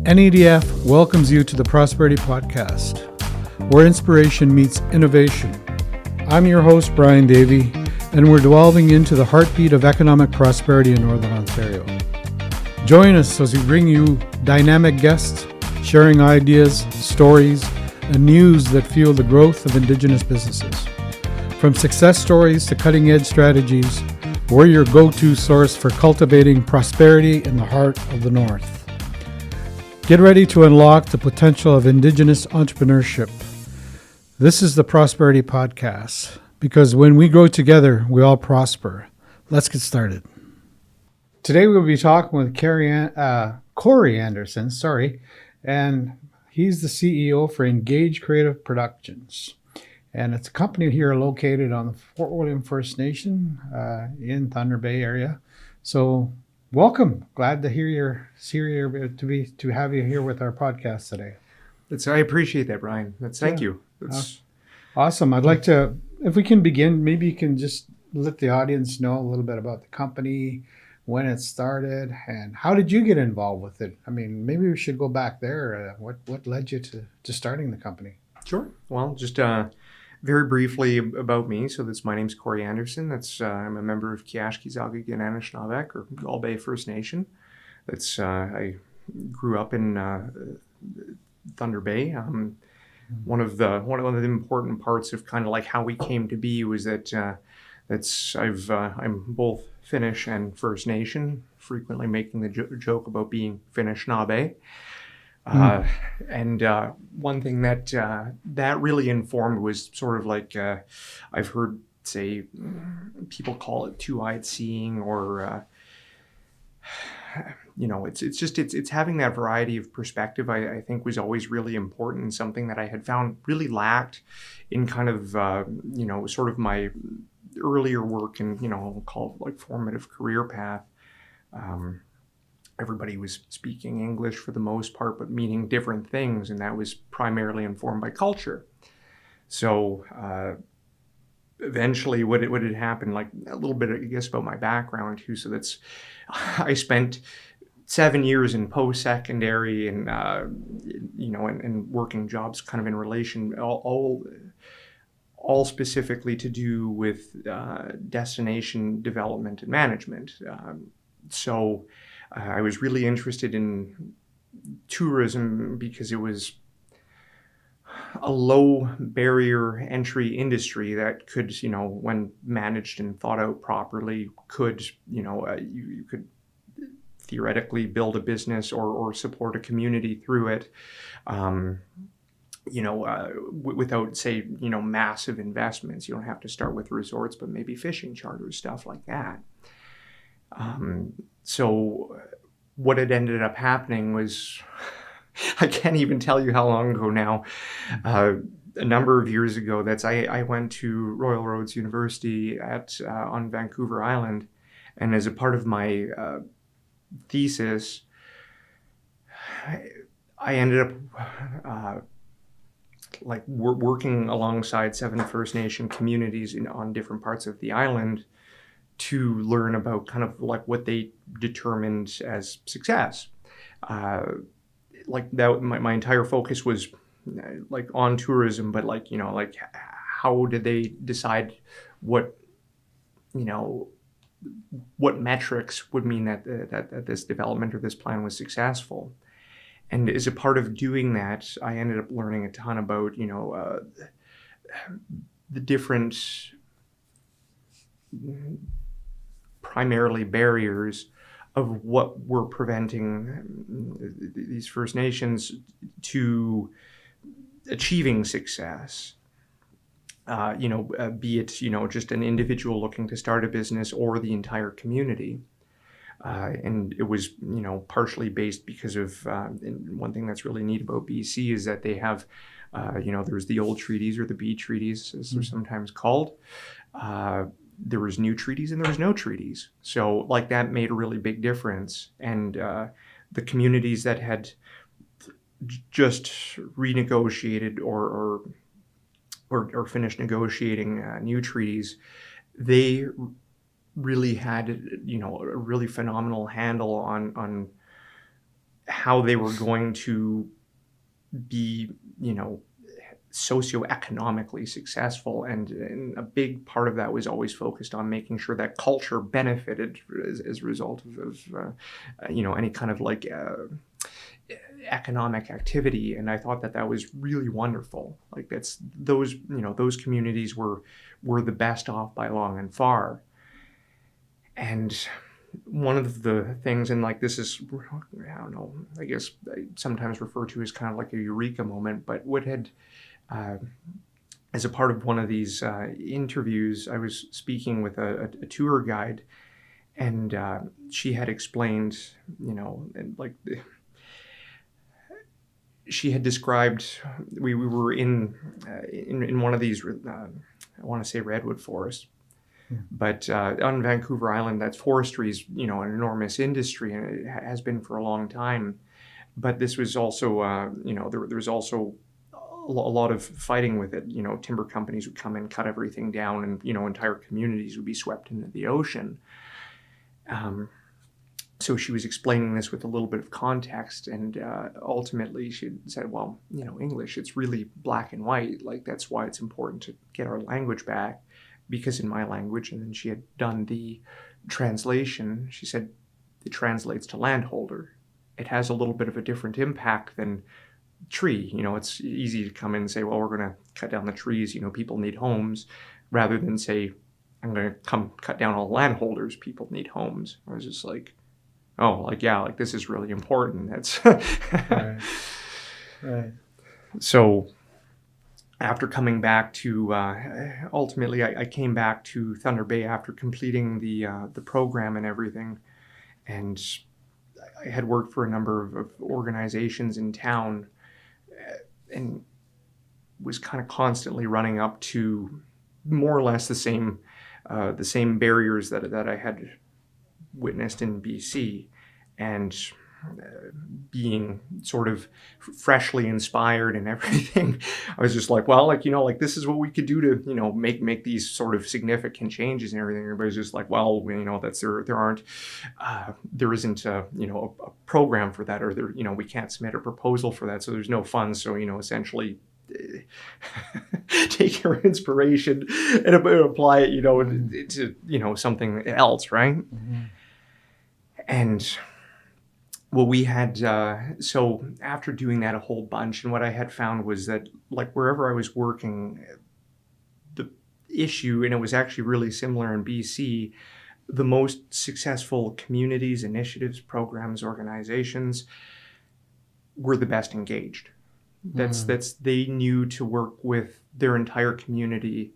NEDF welcomes you to the Prosperity Podcast, where inspiration meets innovation. I'm your host, Brian Davey, and we're delving into the heartbeat of economic prosperity in Northern Ontario. Join us as we bring you dynamic guests, sharing ideas, stories, and news that fuel the growth of Indigenous businesses. From success stories to cutting-edge strategies, we're your go-to source for cultivating prosperity in the heart of the North. Get ready to unlock the potential of Indigenous entrepreneurship. This is the Prosperity Podcast, because when we grow together, we all prosper. Let's get started. Today we'll be talking with Corey Anderson, and he's the CEO for Ingaged Creative Productions. And it's a company here located on the Fort William First Nation in Thunder Bay area. So welcome. Glad to to have you here with our podcast today. I appreciate that, Brian. Thank you. Awesome. I'd like to, if we can begin, maybe you can just let the audience know a little bit about the company, when it started, and how did you get involved with it? I mean, maybe we should go back there. What led you to starting the company? Sure. Well, just very briefly about me. So my name's Corey Anderson. I'm a member of Kiashkizalgagananishnaabek, or Gull Bay First Nation. I grew up in Thunder Bay. One of the important parts of kind of like how we came to be was that I'm both Finnish and First Nation, frequently making the joke about being Finnish Nabe. And one thing that really informed was sort of like I've heard say people call it two-eyed seeing, or it's having that variety of perspective. I think was always really important, and something that I had found really lacked in kind of sort of my earlier work in I'll call it like formative career path. Everybody was speaking English for the most part, but meaning different things, and that was primarily informed by culture. So eventually what had happened, like a little bit, I guess, about my background too. So I spent 7 years in post-secondary and and working jobs kind of in relation, all specifically to do with destination development and management. So I was really interested in tourism because it was a low barrier entry industry that could, when managed and thought out properly, you could theoretically build a business or support a community through it, without, say, massive investments. You don't have to start with resorts, but maybe fishing charters, stuff like that. So what had ended up happening was, I can't even tell you how long ago now, a number of years ago, I went to Royal Roads University on Vancouver Island, and as a part of my thesis, I ended up working alongside 7 First Nation communities on different parts of the island to learn about kind of like what they determined as success. Like that, my entire focus was like on tourism, but like how did they decide what metrics would mean that this development or this plan was successful. And as a part of doing that, I ended up learning a ton about the different primarily barriers of what were preventing these First Nations to achieving success. Be it, just an individual looking to start a business or the entire community. And it was, partially based because of, one thing that's really neat about BC is that they have, there's the old treaties, or the B treaties, as they're sometimes called. There was new treaties and there was no treaties. So like that made a really big difference. And the communities that had just renegotiated or finished negotiating new treaties, they really had, a really phenomenal handle on how they were going to be, socioeconomically successful, and a big part of that was always focused on making sure that culture benefited as a result of any kind of like economic activity. And I thought that was really wonderful. Like those communities were the best off by long and far. And one of the things, and like this is, I don't know, I guess I sometimes refer to as kind of like a eureka moment, but what had, as a part of one of these interviews, I was speaking with a tour guide, and she had explained, and like she had described, we were in one of these, I want to say redwood forests. But on Vancouver Island, that forestry is, an enormous industry, and it has been for a long time. But this was also, there was also a lot of fighting with it. Timber companies would come and cut everything down, and, entire communities would be swept into the ocean. So she was explaining this with a little bit of context, and ultimately she said, well, English, it's really black and white. Like, that's why it's important to get our language back. Because in my language, and then she had done the translation, she said it translates to landholder. It has a little bit of a different impact than tree. It's easy to come in and say, well, we're going to cut down the trees. People need homes, rather than say, I'm going to come cut down all landholders. People need homes. I was just like, oh, like, yeah, like this is really important. That's Right. So after coming back to, ultimately, I came back to Thunder Bay after completing the program and everything, and I had worked for a number of organizations in town, and was kind of constantly running up to more or less the same barriers that I had witnessed in BC, and being sort of freshly inspired and everything, I was just like, well, like, this is what we could do to, make these sort of significant changes and everything. Everybody's just like, well, there isn't a program for that, or we can't submit a proposal for that. So there's no funds. So, essentially take your inspiration and apply it, to, something else. Right. Mm-hmm. And well, we had, so after doing that a whole bunch, and what I had found was that, like, wherever I was working, the issue, and it was actually really similar in BC, the most successful communities, initiatives, programs, organizations were the best engaged. That's they knew to work with their entire community.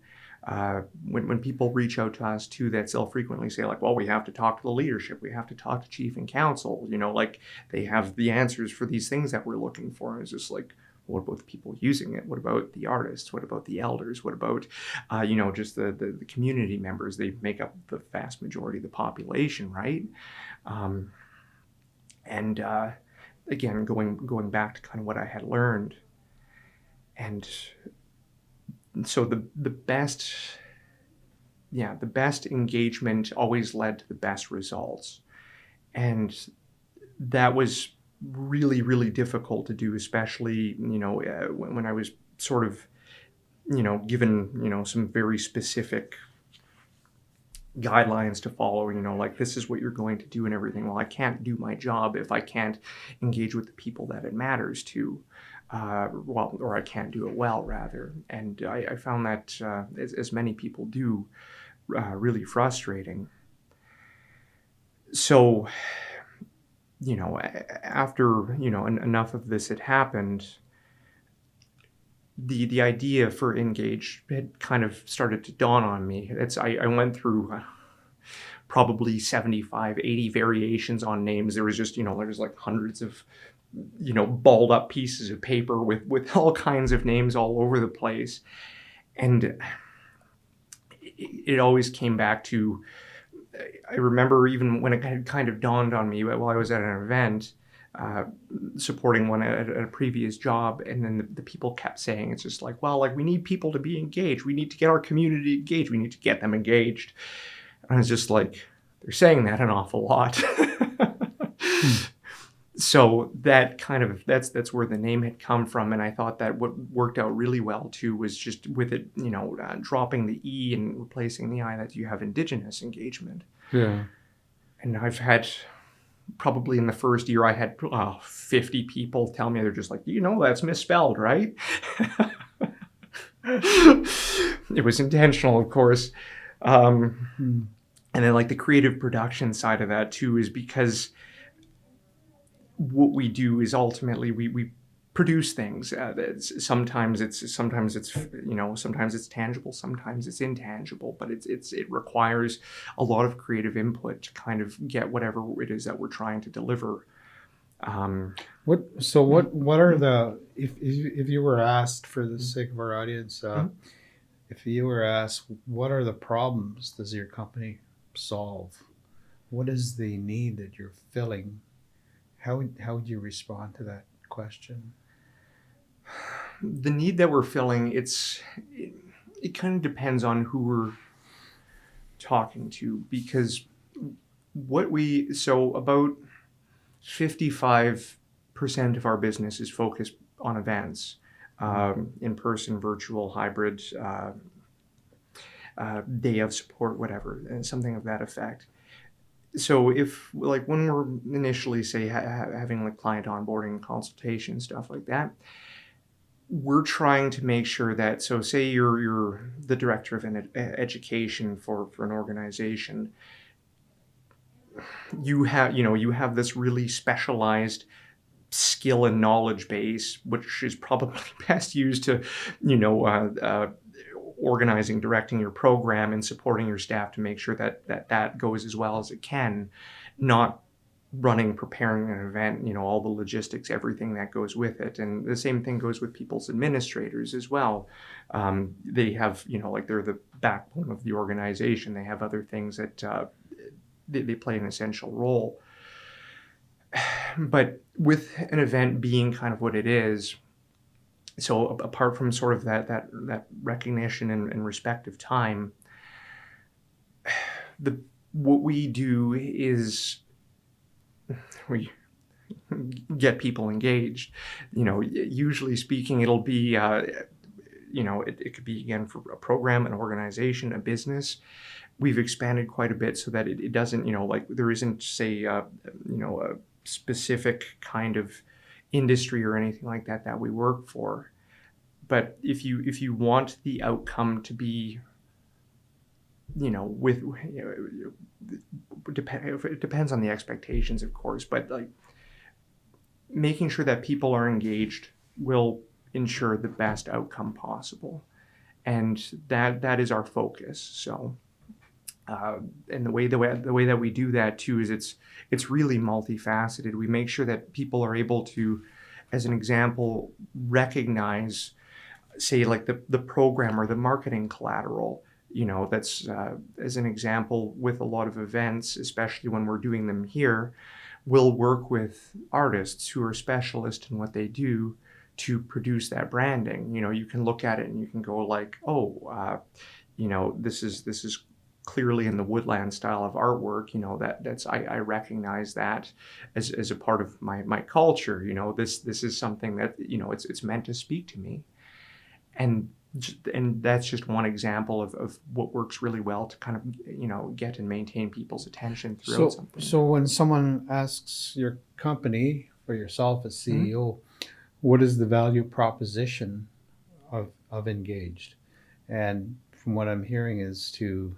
When people reach out to us too, they'll frequently say, like, well, we have to talk to the leadership, we have to talk to chief and council, like they have the answers for these things that we're looking for. And it's just like, what about the people using it? What about the artists? What about the elders? What about, just the community members? They make up the vast majority of the population, right? And again, going back to kind of what I had learned, and so the best engagement always led to the best results. And that was really, really difficult to do, especially, when I was sort of, given, some very specific guidelines to follow, like, this is what you're going to do and everything. Well, I can't do my job if I can't engage with the people that it matters to. Or I can't do it well, rather. And I found that, as many people do, really frustrating. So, after, enough of this had happened, the idea for Ingaged had kind of started to dawn on me. I went through probably 75, 80 variations on names. There was just, there's like hundreds of balled up pieces of paper with all kinds of names all over the place. And it always came back to, I remember even when it had kind of dawned on me while I was at an event, supporting one at a previous job, and then the people kept saying, it's just like, well, like, we need people to be engaged. We need to get our community engaged. We need to get them engaged. And I was just like, they're saying that an awful lot. So that's where the name had come from, and I thought that what worked out really well too was just with it, dropping the E and replacing the I, that you have Indigenous engagement. Yeah. And I've had, probably in the first year, I had 50 people tell me, they're just like, that's misspelled, right? It was intentional, of course. And then like the creative production side of that too is because what we do is ultimately we produce things. Sometimes it's tangible, sometimes it's intangible, but it requires a lot of creative input to kind of get whatever it is that we're trying to deliver. What are the, if you were asked, for the sake of our audience, if you were asked, what are the problems does your company solve? What is the need that you're filling? How would you respond to that question? The need that we're filling, it kind of depends on who we're talking to, because about 55% of our business is focused on events, in person, virtual, hybrid, day of support, whatever, and something of that effect. So if, like, when we're initially, say, having like client onboarding, consultation, stuff like that, we're trying to make sure that, so say you're the director of an education for an organization, you have this really specialized skill and knowledge base, which is probably best used to, organizing, directing your program and supporting your staff to make sure that goes as well as it can, not preparing an event, all the logistics, everything that goes with it. And the same thing goes with people's administrators as well. They have, they're the backbone of the organization. They have other things that they play an essential role. But with an event being kind of what it is, so apart from sort of that recognition and respect of time, what we do is we get people engaged. Usually speaking, it'll be, it could be, again, for a program, an organization, a business. We've expanded quite a bit so that it doesn't, there isn't, say, a specific kind of industry or anything like that we work for. But if you want the outcome to be, it depends on the expectations, of course, but like making sure that people are engaged will ensure the best outcome possible, and that is our focus. So, and the way that we do that too is it's really multifaceted. We make sure that people are able to, as an example, recognize, say, like the program or the marketing collateral. That's as an example, with a lot of events, especially when we're doing them here, we'll work with artists who are specialists in what they do to produce that branding. You can look at it and you can go like, this is clearly in the woodland style of artwork. I recognize that as a part of my culture. This is something that it's meant to speak to me, and that's just one example of what works really well to kind of get and maintain people's attention throughout something. So when someone asks your company, or yourself as CEO, what is the value proposition of Ingaged? And from what I'm hearing is to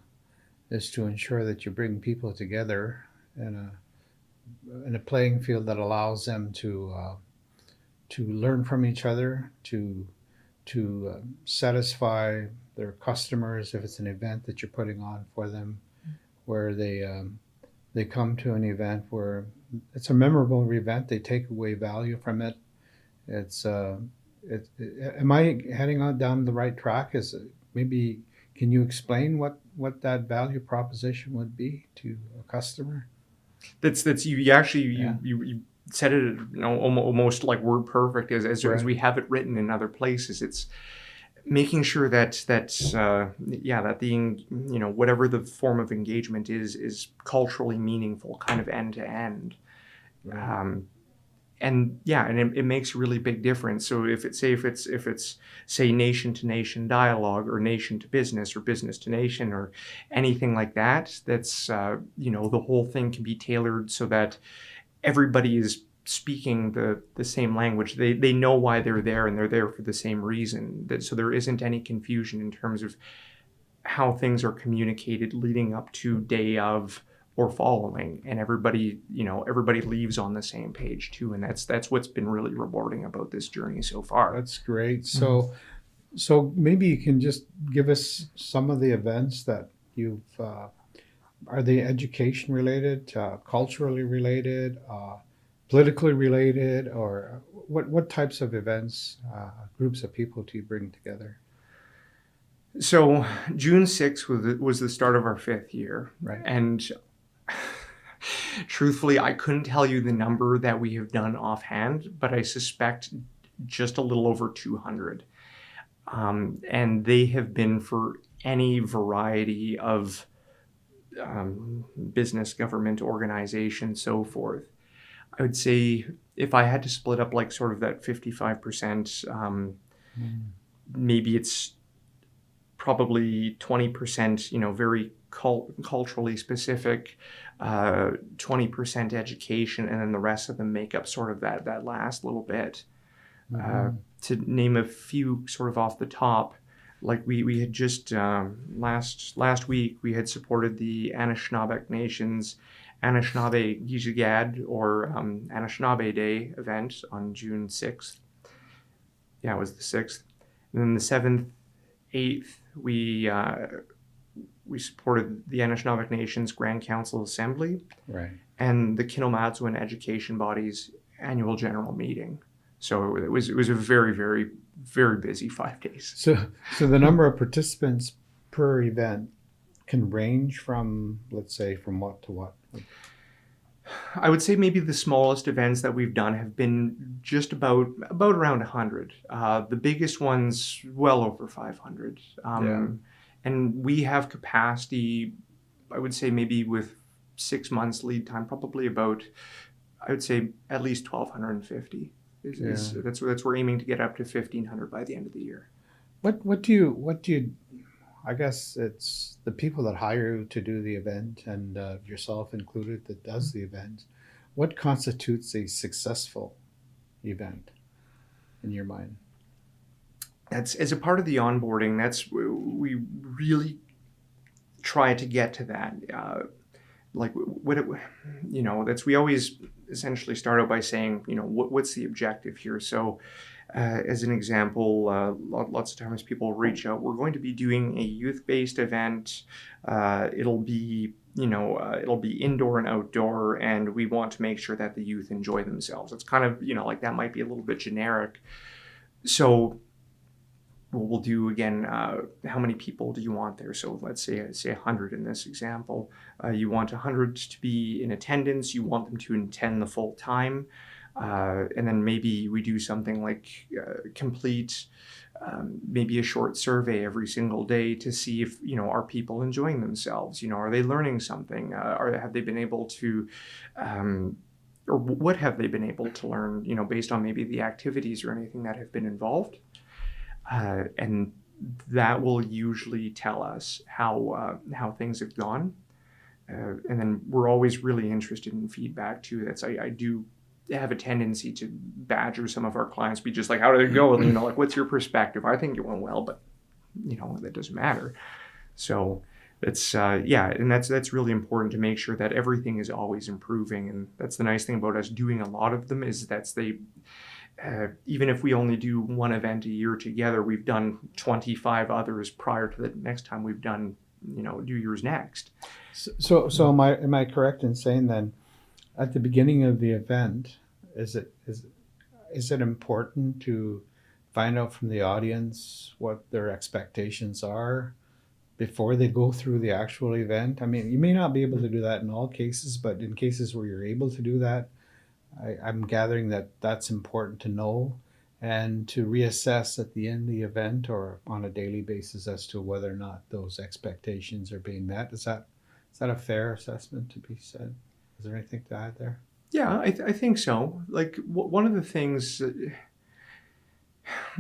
ensure that you bring people together in a playing field that allows them to learn from each other, to satisfy their customers if it's an event that you're putting on for them, where they come to an event where it's a memorable event, they take away value from it. Am I heading on down the right track? Maybe can you explain what that value proposition would be to a customer? That's you said it, almost like word perfect as we have it written in other places. It's making sure that the whatever the form of engagement is culturally meaningful, kind of end to end. and yeah, and it makes a really big difference. So if it's say nation to nation dialogue, or nation to business, or business to nation, or anything like that, that's the whole thing can be tailored so that everybody is speaking the same language. They know why they're there, and they're there for the same reason. So there isn't any confusion in terms of how things are communicated leading up to day of or following, and everybody leaves on the same page too. And that's what's been really rewarding about this journey so far. That's great. So maybe you can just give us some of the events that you've are they education related, culturally related, politically related, or what types of events, groups of people do you bring together? So June 6th was the start of our 5th year. Right. And truthfully, I couldn't tell you the number that we have done offhand, but I suspect just a little over 200. And they have been for any variety of business, government, organization, so forth. I would say if I had to split up like sort of that 55%, maybe it's probably 20%, very culturally specific, 20% education, and then the rest of them make up sort of that last little bit. To name a few sort of off the top, like we had just last week we had supported the Anishinaabe Nations Anishinaabe Gijigad, or Anishinaabe Day event on June 6th. Yeah, it was the 6th. And then the 7th, 8th, we supported the Anishinaabe Nations Grand Council Assembly, Right. and the Kinomatsuan Education Body's annual general meeting. So it was a very, very, very busy 5 days. So the number of participants per event can range from, let's say, from what to what? I would say maybe the smallest events that we've done have been just about around 100. The biggest ones, well over 500. And we have capacity, I would say maybe with 6 months lead time, probably about, I would say at least 1,250. That's we're aiming to get up to 1,500 by the end of the year. What do you I guess it's the people that hire you to do the event, and yourself included, that does the event. What constitutes a successful event in your mind? That's, as a part of the onboarding, we really try to get to that. We always essentially start out by saying, what's the objective here? So as an example, lots of times people reach out, we're going to be doing a youth-based event. It'll be indoor and outdoor, and we want to make sure that the youth enjoy themselves. It's kind of, like that might be a little bit generic. So what we'll do again, how many people do you want there? So let's say 100 in this example. You want 100 to be in attendance. You want them to attend the full time. And then maybe we do something like complete maybe a short survey every single day to see if, are people enjoying themselves? Are they learning something? Have they been able to, or what have they been able to learn, based on maybe the activities or anything that have been involved? And that will usually tell us how things have gone. And then we're always really interested in feedback too. I do have a tendency to badger some of our clients, be just like, how did it go? And, what's your perspective? I think it went well, but, that doesn't matter. So it's, and that's really important to make sure that everything is always improving. And that's the nice thing about us doing a lot of them, is even if we only do one event a year together, we've done 25 others prior to the next time we've done, do yours next. So am I correct in saying then, at the beginning of the event, is it important to find out from the audience what their expectations are before they go through the actual event? I mean, you may not be able to do that in all cases, but in cases where you're able to do that, I'm gathering that that's important to know, and to reassess at the end of the event or on a daily basis as to whether or not those expectations are being met. Is that a fair assessment to be said? Is there anything to add there? Yeah, I think so. Like one of the things,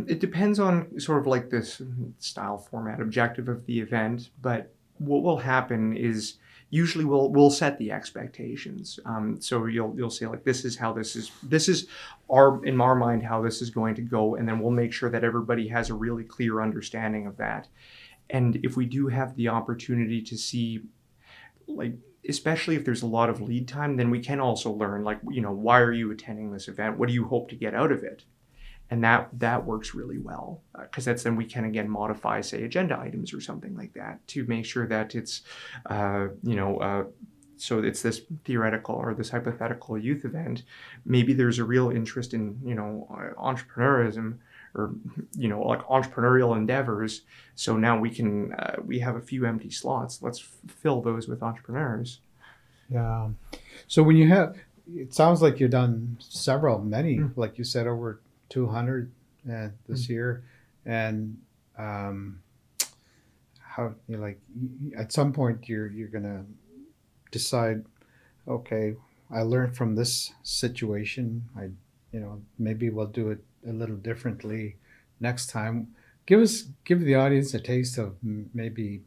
it depends on sort of like this style, format, objective of the event. But what will happen is usually we'll set the expectations. So you'll say like this is our in our mind how this is going to go, and then we'll make sure that everybody has a really clear understanding of that. And if we do have the opportunity to see, like, especially if there's a lot of lead time, then we can also learn, like, why are you attending this event? What do you hope to get out of it? And that works really well, because that's then we can again modify, say, agenda items or something like that to make sure that it's, so it's this theoretical or this hypothetical youth event. Maybe there's a real interest in, entrepreneurism, or, like entrepreneurial endeavors. So now we have a few empty slots. Let's fill those with entrepreneurs. Yeah. So it sounds like you've done many, like you said, over 200 this year. And how at some point you're gonna decide, okay, I learned from this situation. Maybe we'll do it a little differently next time. Give the audience a taste of maybe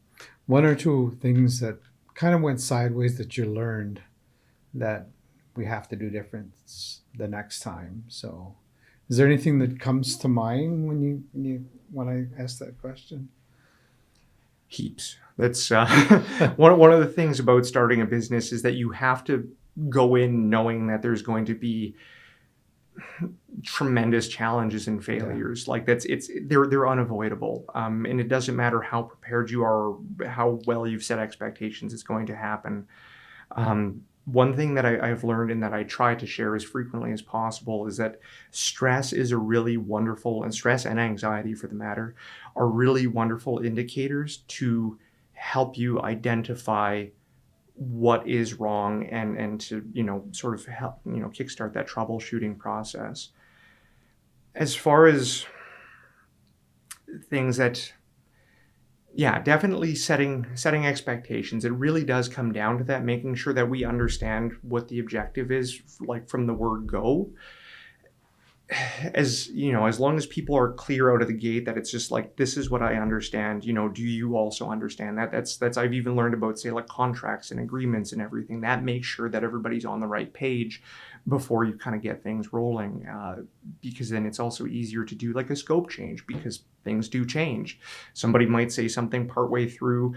one or two things that kind of went sideways that you learned that we have to do different the next time. So is there anything that comes to mind when I ask that question? Heaps. That's one of the things about starting a business, is that you have to go in knowing that there's going to be tremendous challenges and failures. Like they're unavoidable. And it doesn't matter how prepared you are, or how well you've set expectations, it's going to happen. One thing that I've learned, and that I try to share as frequently as possible, is that stress is a really wonderful, and stress and anxiety for the matter, are really wonderful indicators to help you identify what is wrong, and to, sort of help, kickstart that troubleshooting process. As far as things that, yeah, definitely setting expectations. It really does come down to that, making sure that we understand what the objective is, like from the word go. As long as people are clear out of the gate that it's just like, this is what I understand, do you also understand that? That's I've even learned about, say, like contracts and agreements and everything. That makes sure that everybody's on the right page before you kind of get things rolling, because then it's also easier to do like a scope change, because things do change. Somebody might say something partway through,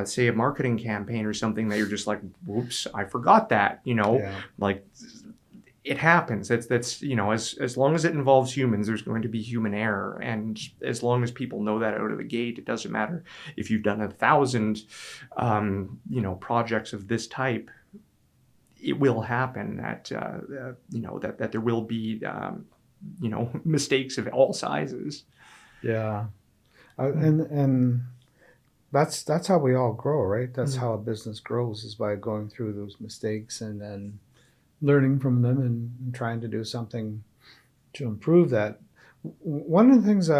say, a marketing campaign or something, that you're just like, whoops, I forgot that, Yeah. like, it happens. That's as long as it involves humans, there's going to be human error. And as long as people know that out of the gate, it doesn't matter if you've done 1,000, projects of this type. It will happen that that there will be mistakes of all sizes. Yeah. And that's how we all grow, right? That's how a business grows, is by going through those mistakes and then learning from them and trying to do something to improve that. One of the things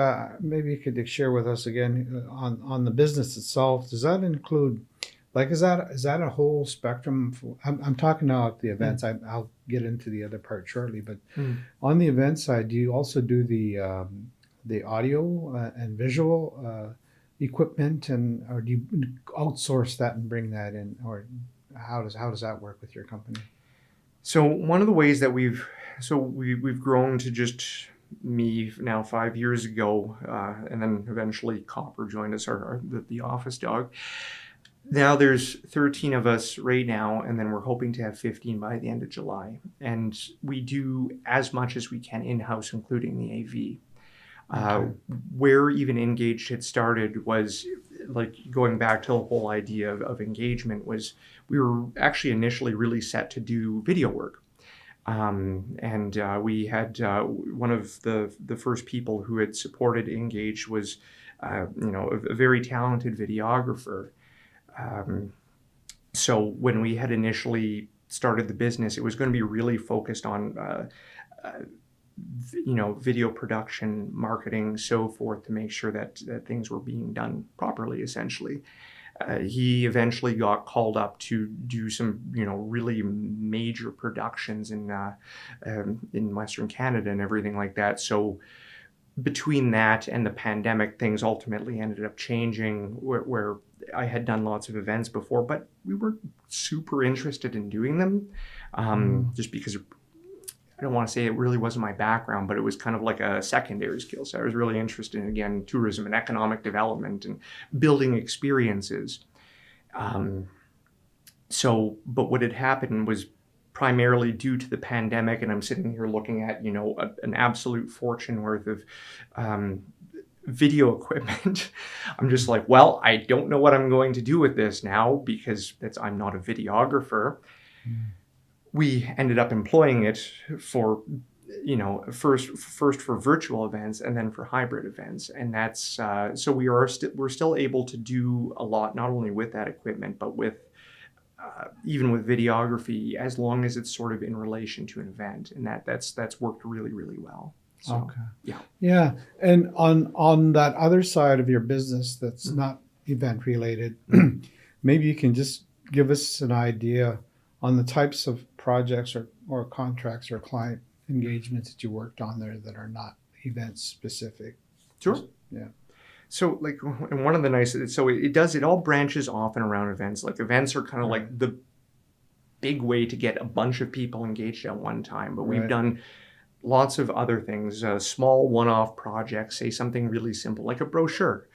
maybe you could share with us again on the business itself, does that include, like, is that a whole spectrum? I'm talking now about the events. I'll get into the other part shortly, but on the event side, do you also do the audio and visual equipment, or do you outsource that and bring that in, or how does that work with your company? So one of the ways that we've grown to just me now 5 years ago, and then eventually Copper joined us, the office dog. Now there's 13 of us right now, and then we're hoping to have 15 by the end of July. And we do as much as we can in-house, including the AV. Okay. Where even Ingaged had started was, like, going back to the whole idea of engagement, was we were actually initially really set to do video work. And we had one of the first people who had supported Ingaged was a very talented videographer. So when we had initially started the business, it was going to be really focused on video production, marketing, so forth, to make sure that things were being done properly, essentially. He eventually got called up to do some, really major productions in Western Canada and everything like that. So between that and the pandemic, things ultimately ended up changing where I had done lots of events before, but we weren't super interested in doing them, just because I don't want to say it really wasn't my background, but it was kind of like a secondary skill. So I was really interested in, again, tourism and economic development and building experiences. But what had happened was primarily due to the pandemic, and I'm sitting here looking at, an absolute fortune worth of video equipment. I'm just like, well, I don't know what I'm going to do with this now because I'm not a videographer. We ended up employing it for, first for virtual events and then for hybrid events. And that's, so we're still able to do a lot, not only with that equipment, but with, even with videography, as long as it's sort of in relation to an event. And that's worked really, really well. So, okay. Yeah. Yeah. And on that other side of your business that's not event related, maybe you can just give us an idea on the types of projects or contracts or client engagements that you worked on there that are not event specific. Sure. Yeah. So and one of the nice, so it all branches off and around events. Like events are kind of like the big way to get a bunch of people engaged at one time, but we've done lots of other things, small one-off projects, say something really simple like a brochure.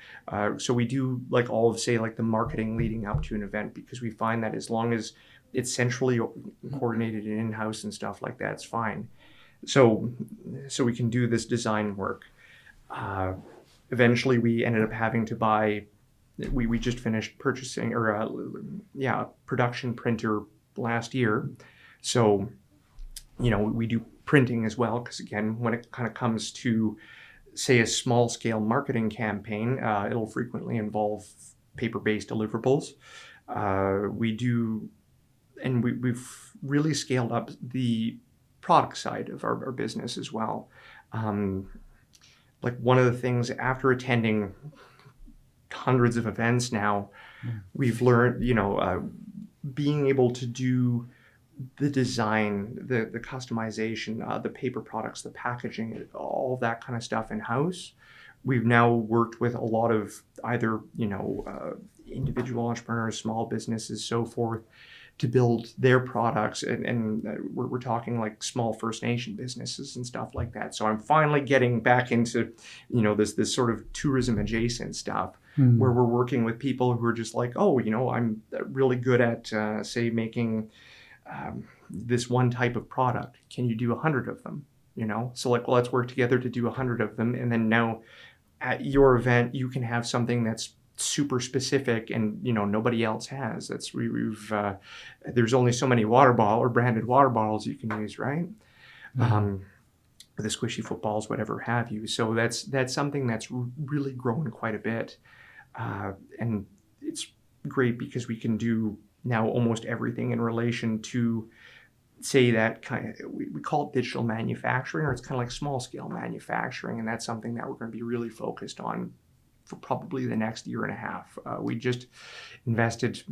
So we do like all of, say, like the marketing leading up to an event, because we find that as long as it's centrally coordinated and in-house and stuff like that, it's fine. So we can do this design work. Eventually we ended up having to buy, we just finished purchasing a production printer last year. So, we do printing as well, because again, when it kind of comes to, say, a small scale marketing campaign, it'll frequently involve paper-based deliverables. We've really scaled up the product side of our business as well. Like one of the things, after attending hundreds of events now, we've learned, being able to do the design, the customization, the paper products, the packaging, all that kind of stuff in-house. We've now worked with a lot of either, individual entrepreneurs, small businesses, so forth, to build their products. And we're talking like small First Nation businesses and stuff like that. So I'm finally getting back into, this sort of tourism adjacent stuff, where we're working with people who are just like, oh, I'm really good at, say, making this one type of product. Can you do 100 of them? So like, well, let's work together to do 100 of them. And then now at your event, you can have something that's super specific and nobody else has. That's there's only so many branded water bottles you can use, right? The squishy footballs, whatever have you. So that's something that's really grown quite a bit, and it's great because we can do now almost everything in relation to, say, that kind of, we call it digital manufacturing, or it's kind of like small scale manufacturing, and that's something that we're going to be really focused on for probably the next year and a half. We just invested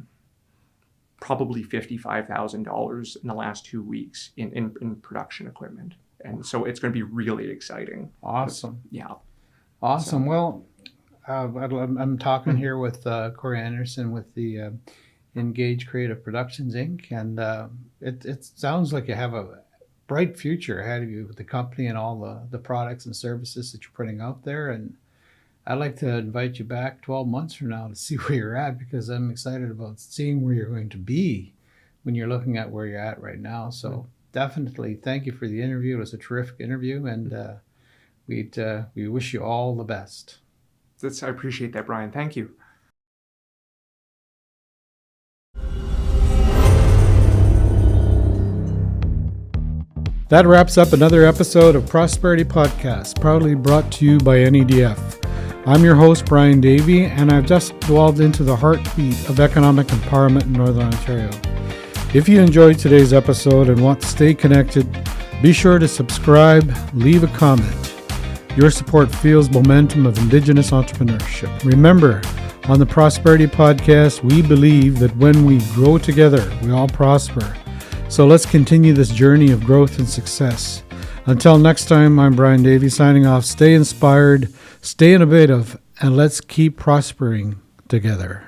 probably $55,000 in the last 2 weeks in production equipment. And so it's going to be really exciting. Awesome. Yeah. Awesome. So, well, I'm talking here with Corey Anderson with the Ingaged Creative Productions, Inc. And it sounds like you have a bright future ahead of you with the company and all the products and services that you're putting out there. And I'd like to invite you back 12 months from now to see where you're at, because I'm excited about seeing where you're going to be when you're looking at where you're at right now. So definitely thank you for the interview. It was a terrific interview, and we wish you all the best. I appreciate that, Brian. Thank you. That wraps up another episode of Prosperity Podcast, proudly brought to you by NEDF. I'm your host, Brian Davey, and I've just delved into the heartbeat of economic empowerment in Northern Ontario. If you enjoyed today's episode and want to stay connected, be sure to subscribe, leave a comment. Your support fuels momentum of Indigenous entrepreneurship. Remember, On the Prosperity Podcast, we believe that when we grow together, we all prosper. So let's continue this journey of growth and success. Until next time, I'm Brian Davey signing off. Stay inspired, stay innovative, and let's keep prospering together.